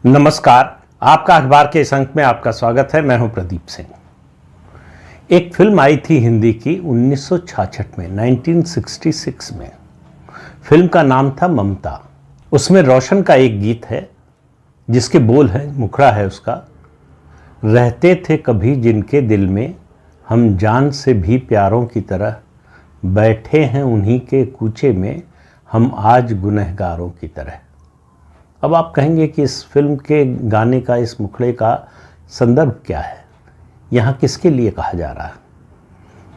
नमस्कार। आपका अखबार के इस अंक में आपका स्वागत है। मैं हूं प्रदीप सिंह। एक फिल्म आई थी हिंदी की 1966 में, 1966 में। फिल्म का नाम था ममता। उसमें रोशन का एक गीत है जिसके बोल है, मुखड़ा है उसका, रहते थे कभी जिनके दिल में हम जान से भी प्यारों की तरह, बैठे हैं उन्हीं के कूचे में हम आज गुनहगारों की तरह। अब आप कहेंगे कि इस फिल्म के गाने का, इस मुखड़े का संदर्भ क्या है, यहाँ किसके लिए कहा जा रहा है।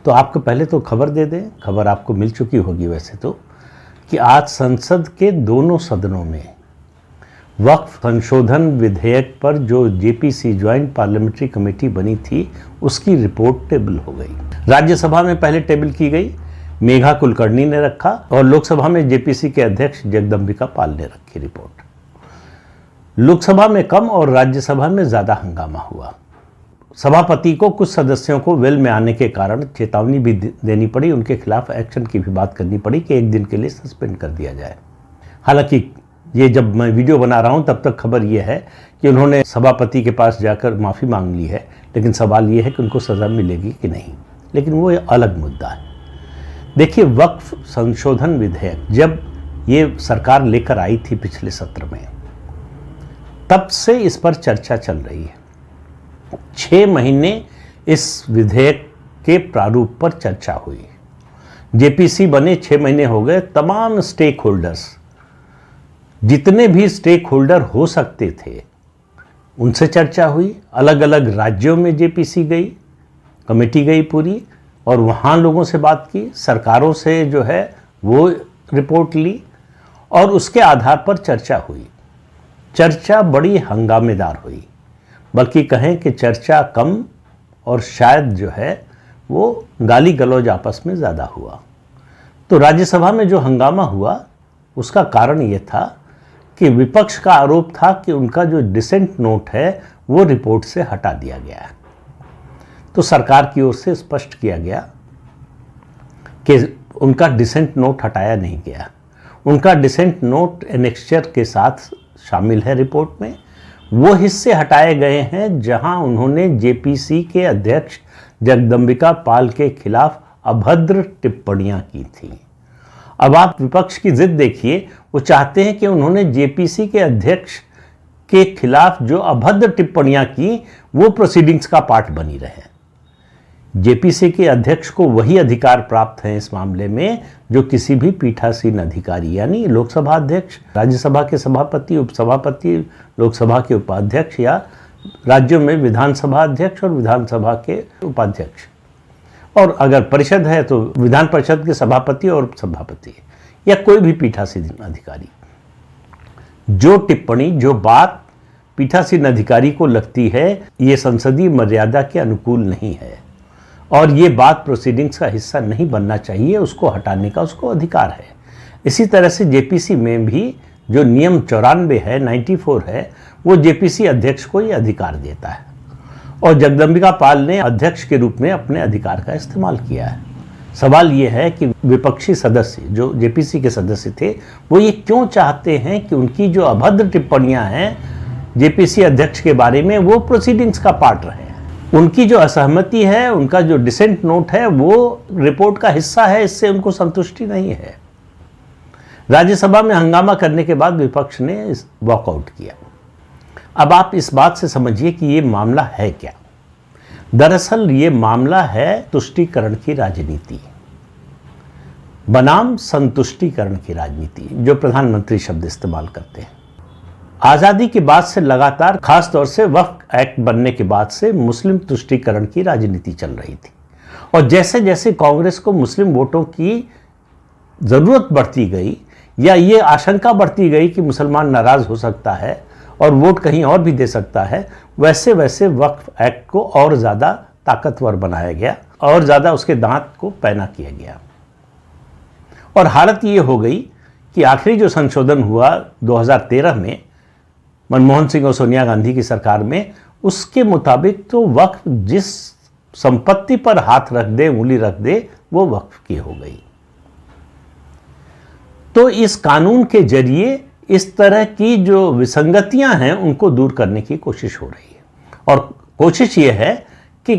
तो आपको पहले तो खबर दे दें, खबर आपको मिल चुकी होगी वैसे तो, कि आज संसद के दोनों सदनों में वक्फ संशोधन विधेयक पर जो जेपीसी ज्वाइंट पार्लियामेंट्री कमेटी बनी थी उसकी रिपोर्ट टेबल हो गई। राज्यसभा में पहले टेबल की गई, मेघा कुलकर्णी ने रखा, और लोकसभा में जेपीसी के अध्यक्ष जगदम्बिका पाल ने रखी रिपोर्ट। लोकसभा में कम और राज्यसभा में ज़्यादा हंगामा हुआ। सभापति को कुछ सदस्यों को वेल में आने के कारण चेतावनी भी देनी पड़ी, उनके खिलाफ एक्शन की भी बात करनी पड़ी कि एक दिन के लिए सस्पेंड कर दिया जाए। हालांकि ये जब मैं वीडियो बना रहा हूँ तब तक खबर ये है कि उन्होंने सभापति के पास जाकर माफ़ी मांग ली है, लेकिन सवाल ये है कि उनको सज़ा मिलेगी कि नहीं, लेकिन वो अलग मुद्दा है। देखिए, वक्फ संशोधन विधेयक जब ये सरकार लेकर आई थी पिछले सत्र में, तब से इस पर चर्चा चल रही है। 6 महीने इस विधेयक के प्रारूप पर चर्चा हुई। जेपीसी बने 6 महीने हो गए। तमाम स्टेक होल्डर्स, जितने भी स्टेक होल्डर हो सकते थे, उनसे चर्चा हुई। अलग अलग राज्यों में जेपीसी गई, कमेटी गई पूरी, और वहाँ लोगों से बात की, सरकारों से जो है वो रिपोर्ट ली, और उसके आधार पर चर्चा हुई। चर्चा बड़ी हंगामेदार हुई, बल्कि कहें कि चर्चा कम और शायद जो है वो गाली गलौज आपस में ज़्यादा हुआ। तो राज्यसभा में जो हंगामा हुआ उसका कारण ये था कि विपक्ष का आरोप था कि उनका जो डिसेंट नोट है वो रिपोर्ट से हटा दिया गया है। तो सरकार की ओर से स्पष्ट किया गया कि उनका डिसेंट नोट हटाया नहीं गया। उनका डिसेंट नोट एनेक्स्चर के साथ शामिल है रिपोर्ट में। वो हिस्से हटाए गए हैं जहां उन्होंने जेपीसी के अध्यक्ष जगदम्बिका पाल के खिलाफ अभद्र टिप्पणियां की थी। अब आप विपक्ष की जिद देखिए, वो चाहते हैं कि उन्होंने जेपीसी के अध्यक्ष के खिलाफ जो अभद्र टिप्पणियां की वो प्रोसीडिंग्स का पार्ट बनी रहे। जेपीसी के अध्यक्ष को वही अधिकार प्राप्त हैं इस मामले में जो किसी भी पीठासीन अधिकारी, यानी लोकसभा अध्यक्ष, राज्यसभा के सभापति, उपसभापति, लोकसभा के उपाध्यक्ष, या राज्यों में विधानसभा अध्यक्ष और विधानसभा के उपाध्यक्ष, और अगर परिषद है तो विधान परिषद के सभापति और उपसभापति, या कोई भी पीठासीन अधिकारी। जो टिप्पणी, जो बात पीठासीन अधिकारी को लगती है ये संसदीय मर्यादा के अनुकूल नहीं है और ये बात प्रोसीडिंग्स का हिस्सा नहीं बनना चाहिए, उसको हटाने का उसको अधिकार है। इसी तरह से जेपीसी में भी जो नियम 94 है, 94 है, वो जेपीसी अध्यक्ष को ये अधिकार देता है, और जगदम्बिका पाल ने अध्यक्ष के रूप में अपने अधिकार का इस्तेमाल किया है। सवाल ये है कि विपक्षी सदस्य जो जेपीसी के सदस्य थे वो ये क्यों चाहते हैं कि उनकी जो अभद्र टिप्पणियां हैं जेपीसी अध्यक्ष के बारे में वो प्रोसीडिंग्स का पार्ट रहे। उनकी जो असहमति है, उनका जो डिसेंट नोट है वो रिपोर्ट का हिस्सा है, इससे उनको संतुष्टि नहीं है। राज्यसभा में हंगामा करने के बाद विपक्ष ने वॉकआउट किया। अब आप इस बात से समझिए कि ये मामला है क्या। दरअसल ये मामला है तुष्टीकरण की राजनीति, बनाम संतुष्टीकरण की राजनीति, जो प्रधानमंत्री शब्द इस्तेमाल करते हैं। आज़ादी के बाद से लगातार, खास तौर से वक्फ एक्ट बनने के बाद से मुस्लिम तुष्टीकरण की राजनीति चल रही थी, और जैसे जैसे कांग्रेस को मुस्लिम वोटों की ज़रूरत बढ़ती गई या ये आशंका बढ़ती गई कि मुसलमान नाराज़ हो सकता है और वोट कहीं और भी दे सकता है, वैसे वैसे वक्फ एक्ट को और ज़्यादा ताकतवर बनाया गया और ज़्यादा उसके दांत को पैना किया गया। और हालत ये हो गई कि आखिरी जो संशोधन हुआ 2013 में मनमोहन सिंह और सोनिया गांधी की सरकार में, उसके मुताबिक तो वक्फ जिस संपत्ति पर हाथ रख दे, उंगली रख दे, वो वक्फ की हो गई। तो इस कानून के जरिए इस तरह की जो विसंगतियां हैं उनको दूर करने की कोशिश हो रही है। और कोशिश ये है कि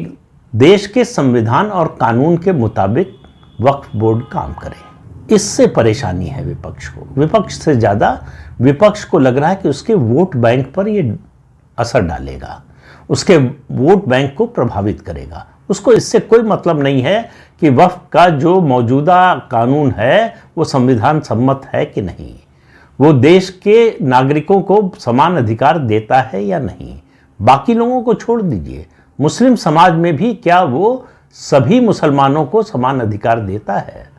देश के संविधान और कानून के मुताबिक वक्फ बोर्ड काम करे। इससे परेशानी है विपक्ष को। विपक्ष से ज़्यादा विपक्ष को लग रहा है कि उसके वोट बैंक पर ये असर डालेगा, उसके वोट बैंक को प्रभावित करेगा। उसको इससे कोई मतलब नहीं है कि वक्फ का जो मौजूदा कानून है वो संविधान सम्मत है कि नहीं, वो देश के नागरिकों को समान अधिकार देता है या नहीं। बाकी लोगों को छोड़ दीजिए, मुस्लिम समाज में भी क्या वो सभी मुसलमानों को समान अधिकार देता है?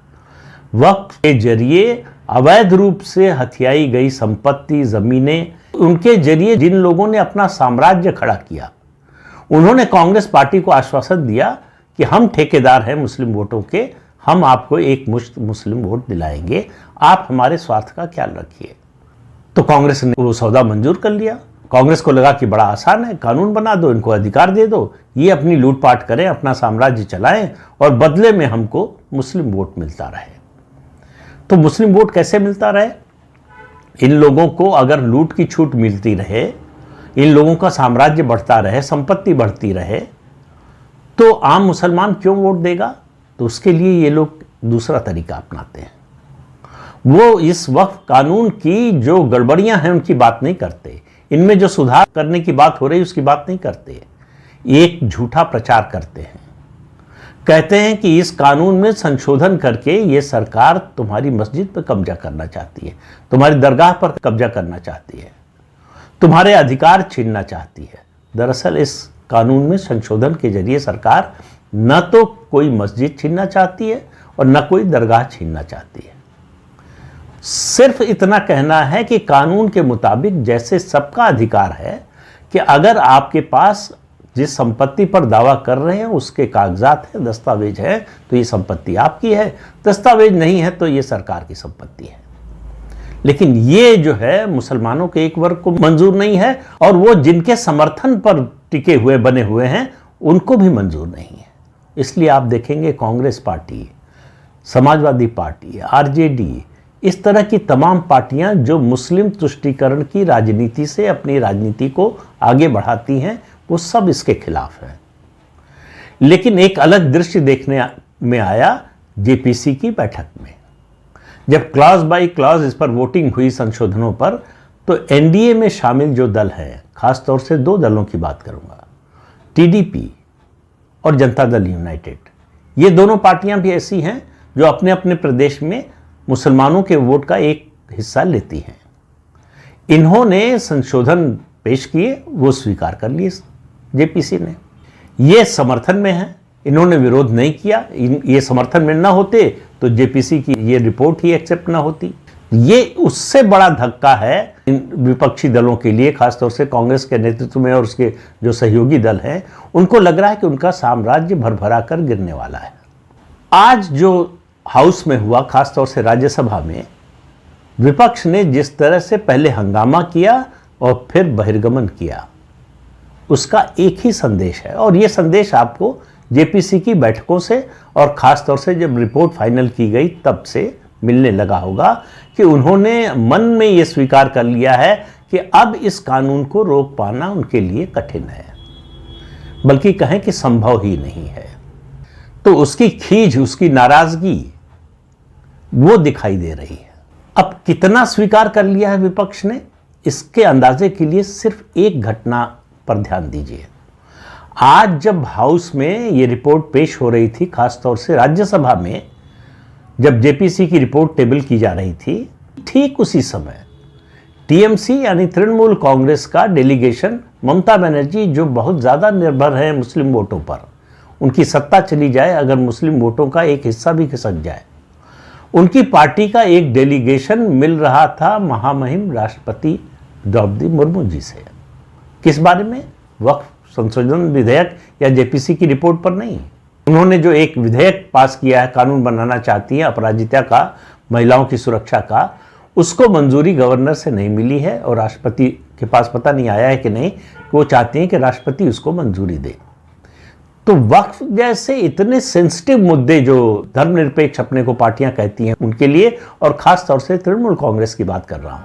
वक्फ के जरिए अवैध रूप से हथियाई गई संपत्ति, जमीनें, उनके जरिए जिन लोगों ने अपना साम्राज्य खड़ा किया, उन्होंने कांग्रेस पार्टी को आश्वासन दिया कि हम ठेकेदार हैं मुस्लिम वोटों के, हम आपको एक मुश्त मुस्लिम वोट दिलाएंगे, आप हमारे स्वार्थ का ख्याल रखिए। तो कांग्रेस ने वो सौदा मंजूर कर लिया। कांग्रेस को लगा कि बड़ा आसान है, कानून बना दो, इनको अधिकार दे दो, ये अपनी लूटपाट करें, अपना साम्राज्य चलाएं और बदले में हमको मुस्लिम वोट मिलता रहे। तो मुस्लिम वोट कैसे मिलता रहे? इन लोगों को अगर लूट की छूट मिलती रहे, इन लोगों का साम्राज्य बढ़ता रहे, संपत्ति बढ़ती रहे, तो आम मुसलमान क्यों वोट देगा? तो उसके लिए ये लोग दूसरा तरीका अपनाते हैं। वो इस वक्फ कानून की जो गड़बड़ियां हैं उनकी बात नहीं करते, इनमें जो सुधार करने की बात हो रही उसकी बात नहीं करते। एक झूठा प्रचार करते हैं, कहते हैं कि इस कानून में संशोधन करके ये सरकार तुम्हारी मस्जिद पर कब्जा करना चाहती है, तुम्हारी दरगाह पर कब्जा करना चाहती है, तुम्हारे अधिकार छीनना चाहती है। दरअसल इस कानून में संशोधन के जरिए सरकार न तो कोई मस्जिद छीनना चाहती है और न कोई दरगाह छीनना चाहती है। सिर्फ इतना कहना है कि कानून के मुताबिक जैसे सबका अधिकार है कि अगर आपके पास जिस संपत्ति पर दावा कर रहे हैं उसके कागजात हैं, दस्तावेज है, तो ये संपत्ति आपकी है, दस्तावेज नहीं है तो ये सरकार की संपत्ति है। लेकिन ये जो है मुसलमानों के एक वर्ग को मंजूर नहीं है और वो जिनके समर्थन पर टिके हुए बने हुए हैं उनको भी मंजूर नहीं है। इसलिए आप देखेंगे Congress party, Samajwadi party, RJD, इस तरह की तमाम पार्टियां जो मुस्लिम तुष्टीकरण की राजनीति से अपनी राजनीति को आगे बढ़ाती हैं, वो सब इसके खिलाफ हैं। लेकिन एक अलग दृश्य देखने में आया जेपीसी की बैठक में। जब क्लॉज बाय क्लॉज इस पर वोटिंग हुई संशोधनों पर, तो एनडीए में शामिल जो दल हैं, खासतौर से दो दलों की बात करूंगा, टीडीपी और जनता दल यूनाइटेड, ये दोनों पार्टियां भी ऐसी हैं जो अपने अपने प्रदेश में मुसलमानों के वोट का एक हिस्सा लेती हैं। इन्होंने संशोधन पेश किए, वो स्वीकार कर लिए जेपीसी ने। ये समर्थन में है, इन्होंने विरोध नहीं किया। ये समर्थन में ना होते तो जेपीसी की ये रिपोर्ट ही एक्सेप्ट ना होती। ये उससे बड़ा धक्का है इन विपक्षी दलों के लिए, खासतौर से कांग्रेस के नेतृत्व में और उसके जो सहयोगी दल हैं, उनको लग रहा है कि उनका साम्राज्य भरभरा कर गिरने वाला है। आज जो हाउस में हुआ, खासतौर से राज्यसभा में, विपक्ष ने जिस तरह से पहले हंगामा किया और फिर बहिर्गमन किया, उसका एक ही संदेश है। और ये संदेश आपको जेपीसी की बैठकों से और खासतौर से जब रिपोर्ट फाइनल की गई तब से मिलने लगा होगा कि उन्होंने मन में ये स्वीकार कर लिया है कि अब इस कानून को रोक पाना उनके लिए कठिन है, बल्कि कहें कि संभव ही नहीं है। तो उसकी खीज, उसकी नाराजगी वो दिखाई दे रही है। अब कितना स्वीकार कर लिया है विपक्ष ने, इसके अंदाजे के लिए सिर्फ एक घटना पर ध्यान दीजिए। आज जब हाउस में ये रिपोर्ट पेश हो रही थी, खासतौर से राज्यसभा में जब जेपीसी की रिपोर्ट टेबल की जा रही थी, ठीक उसी समय टीएमसी यानी तृणमूल कांग्रेस का डेलीगेशन, ममता बनर्जी जो बहुत ज़्यादा निर्भर है मुस्लिम वोटों पर, उनकी सत्ता चली जाए अगर मुस्लिम वोटों का एक हिस्सा भी खिसक जाए, उनकी पार्टी का एक डेलीगेशन मिल रहा था महामहिम राष्ट्रपति द्रौपदी मुर्मू जी से। किस बारे में? वक्फ संशोधन विधेयक या जेपीसी की रिपोर्ट पर नहीं। उन्होंने जो एक विधेयक पास किया है, कानून बनाना चाहती हैं अपराजिता का, महिलाओं की सुरक्षा का, उसको मंजूरी गवर्नर से नहीं मिली है और राष्ट्रपति के पास पता नहीं आया है कि नहीं, वो चाहती हैं कि राष्ट्रपति उसको मंजूरी दे। तो वक्फ जैसे इतने सेंसिटिव मुद्दे जो धर्मनिरपेक्ष अपने को पार्टियां कहती हैं उनके लिए, और खास तौर से तृणमूल कांग्रेस की बात कर रहा हूं,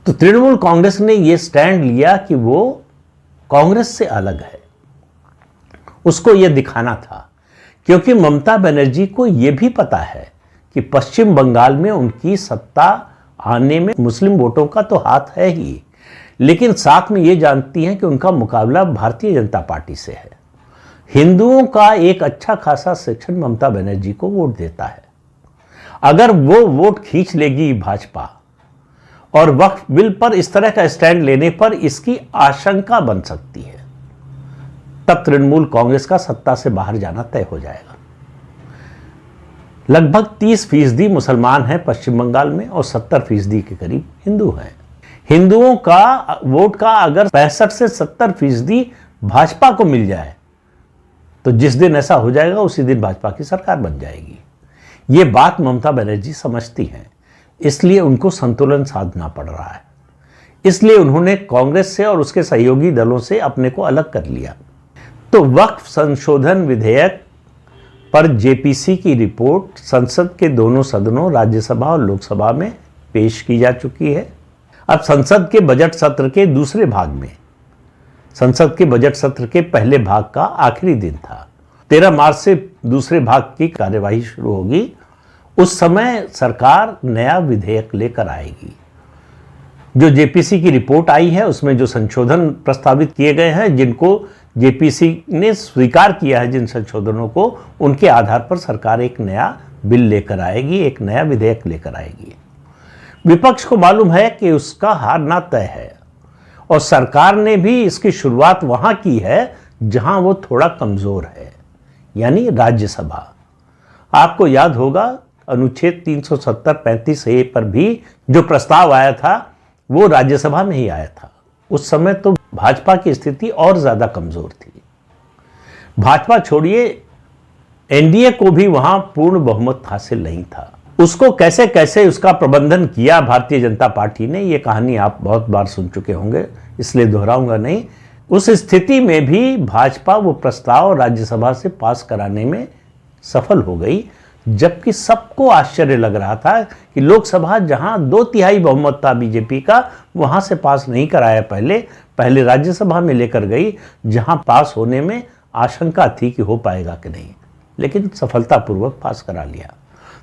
तो तृणमूल कांग्रेस ने यह स्टैंड लिया कि वो कांग्रेस से अलग है, उसको यह दिखाना था, क्योंकि ममता बनर्जी को यह भी पता है कि पश्चिम बंगाल में उनकी सत्ता आने में मुस्लिम वोटों का तो हाथ है ही, लेकिन साथ में ये जानती हैं कि उनका मुकाबला भारतीय जनता पार्टी से है। हिंदुओं का एक अच्छा खासा सेक्शन ममता बनर्जी को वोट देता है। अगर वो वोट खींच लेगी भाजपा और वक्फ बिल पर इस तरह का स्टैंड लेने पर इसकी आशंका बन सकती है, तब तृणमूल कांग्रेस का सत्ता से बाहर जाना तय हो जाएगा। लगभग 30% मुसलमान हैं पश्चिम बंगाल में और 70% के करीब हिंदू हैं। हिंदुओं का वोट का अगर 65 से 70% भाजपा को मिल जाए तो जिस दिन ऐसा हो जाएगा उसी दिन भाजपा की सरकार बन जाएगी। ये बात ममता बनर्जी समझती हैं, इसलिए उनको संतुलन साधना पड़ रहा है। इसलिए उन्होंने कांग्रेस से और उसके सहयोगी दलों से अपने को अलग कर लिया। तो वक्फ संशोधन विधेयक पर जेपीसी की रिपोर्ट संसद के दोनों सदनों राज्यसभा और लोकसभा में पेश की जा चुकी है। अब संसद के बजट सत्र के दूसरे भाग में, संसद के बजट सत्र के पहले भाग का आखिरी दिन था, 13 मार्च से दूसरे भाग की कार्यवाही शुरू होगी। उस समय सरकार नया विधेयक लेकर आएगी। जो जेपीसी की रिपोर्ट आई है उसमें जो संशोधन प्रस्तावित किए गए हैं, जिनको जेपीसी ने स्वीकार किया है, जिन संशोधनों को, उनके आधार पर सरकार एक नया बिल लेकर आएगी, एक नया विधेयक लेकर आएगी। विपक्ष को मालूम है कि उसका हारना तय है और सरकार ने भी इसकी शुरुआत वहां की है जहां वो थोड़ा कमजोर है, यानी राज्यसभा। आपको याद होगा अनुच्छेद 370-35A पर भी जो प्रस्ताव आया था वो राज्यसभा में ही आया था। उस समय तो भाजपा की स्थिति और ज्यादा कमजोर थी। भाजपा छोड़िए, एनडीए को भी वहां पूर्ण बहुमत हासिल नहीं था। उसको कैसे कैसे उसका प्रबंधन किया भारतीय जनता पार्टी ने, ये कहानी आप बहुत बार सुन चुके होंगे, इसलिए दोहराऊंगा नहीं। उस स्थिति में भी भाजपा वो प्रस्ताव राज्यसभा से पास कराने में सफल हो गई, जबकि सबको आश्चर्य लग रहा था कि लोकसभा जहां 2/3 बहुमत था बीजेपी का, वहां से पास नहीं कराया। पहले राज्यसभा में लेकर गई, जहां पास होने में आशंका थी कि हो पाएगा कि नहीं, लेकिन सफलतापूर्वक पास करा लिया।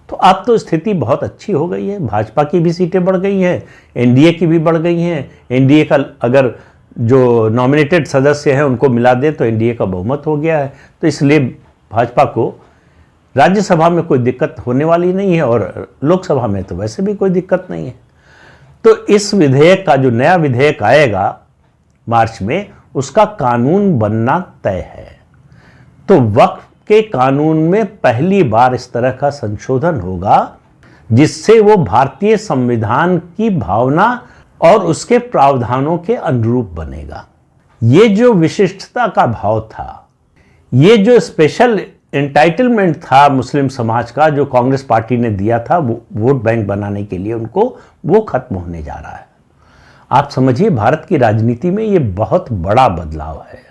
तो अब तो स्थिति बहुत अच्छी हो गई है। भाजपा की भी सीटें बढ़ गई हैं, एनडीए की भी बढ़ गई हैं। एनडीए का अगर जो नॉमिनेटेड सदस्य हैं उनको मिला दें तो एनडीए का बहुमत हो गया है। तो इसलिए भाजपा को राज्यसभा में कोई दिक्कत होने वाली नहीं है और लोकसभा में तो वैसे भी कोई दिक्कत नहीं है। तो इस विधेयक का, जो नया विधेयक आएगा मार्च में, उसका कानून बनना तय है। तो वक्फ के कानून में पहली बार इस तरह का संशोधन होगा जिससे वो भारतीय संविधान की भावना और उसके प्रावधानों के अनुरूप बनेगा। ये जो विशिष्टता का भाव था, ये जो स्पेशल एंटाइटलमेंट था मुस्लिम समाज का, जो कांग्रेस पार्टी ने दिया था वोट बैंक बनाने के लिए उनको, वो खत्म होने जा रहा है। आप समझिए, भारत की राजनीति में ये बहुत बड़ा बदलाव है।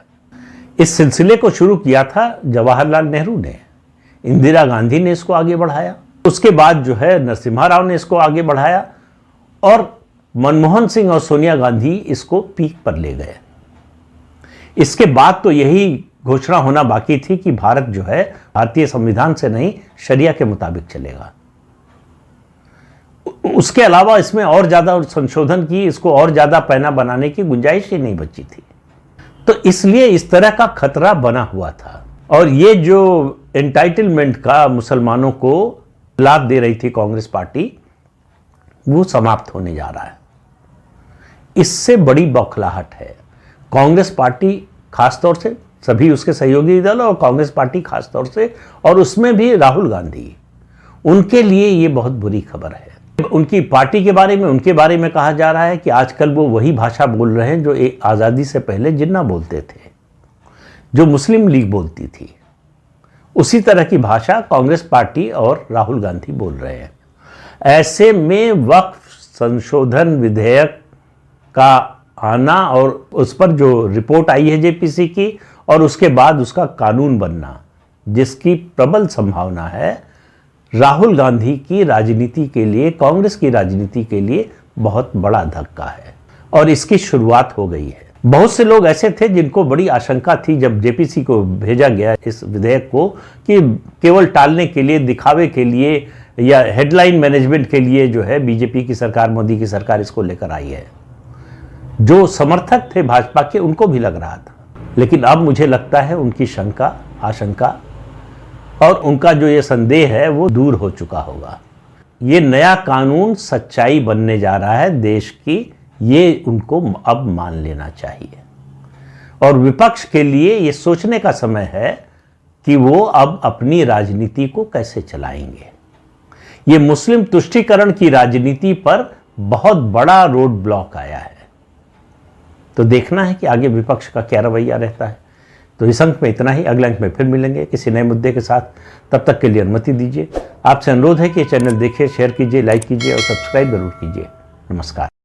इस सिलसिले को शुरू किया था जवाहरलाल नेहरू ने, इंदिरा गांधी ने इसको आगे बढ़ाया, उसके बाद जो है नरसिम्हा राव ने इसको आगे बढ़ाया और मनमोहन सिंह और सोनिया गांधी इसको पीक पर ले गए। इसके बाद तो यही घोषणा होना बाकी थी कि भारत जो है भारतीय संविधान से नहीं, शरिया के मुताबिक चलेगा। उसके अलावा इसमें और ज्यादा संशोधन की, इसको और ज्यादा पैना बनाने की गुंजाइश ही नहीं बची थी। तो इसलिए इस तरह का खतरा बना हुआ था और ये जो एंटाइटलमेंट का मुसलमानों को लाभ दे रही थी कांग्रेस पार्टी, वो समाप्त होने जा रहा है। इससे बड़ी बौखलाहट है। कांग्रेस पार्टी खासतौर से, सभी उसके सहयोगी दल और कांग्रेस पार्टी खासतौर से, और उसमें भी राहुल गांधी, उनके लिए ये बहुत बुरी खबर है। उनकी पार्टी के बारे में, उनके बारे में कहा जा रहा है कि आजकल वो वही भाषा बोल रहे हैं जो एक आज़ादी से पहले जिन्ना बोलते थे, जो मुस्लिम लीग बोलती थी। उसी तरह की भाषा कांग्रेस पार्टी और राहुल गांधी बोल रहे हैं। ऐसे में वक्फ संशोधन विधेयक का आना और उस पर जो रिपोर्ट आई है जेपीसी की, और उसके बाद उसका कानून बनना, जिसकी प्रबल संभावना है, राहुल गांधी की राजनीति के लिए, कांग्रेस की राजनीति के लिए बहुत बड़ा धक्का है और इसकी शुरुआत हो गई है। बहुत से लोग ऐसे थे जिनको बड़ी आशंका थी जब जेपीसी को भेजा गया इस विधेयक को कि केवल टालने के लिए, दिखावे के लिए या हेडलाइन मैनेजमेंट के लिए जो है बीजेपी की सरकार, मोदी की सरकार इसको लेकर आई है। जो समर्थक थे भाजपा के उनको भी लग रहा था, लेकिन अब मुझे लगता है उनकी शंका, आशंका और उनका जो ये संदेह है वो दूर हो चुका होगा। ये नया कानून सच्चाई बनने जा रहा है देश की, ये उनको अब मान लेना चाहिए। और विपक्ष के लिए ये सोचने का समय है कि वो अब अपनी राजनीति को कैसे चलाएंगे। ये मुस्लिम तुष्टीकरण की राजनीति पर बहुत बड़ा रोड ब्लॉक आया है, तो देखना है कि आगे विपक्ष का क्या रवैया रहता है। तो इस अंक में इतना ही, अगले अंक में फिर मिलेंगे किसी नए मुद्दे के साथ। तब तक के लिए अनुमति दीजिए। आपसे अनुरोध है कि चैनल देखिए, शेयर कीजिए, लाइक कीजिए और सब्सक्राइब जरूर कीजिए। नमस्कार।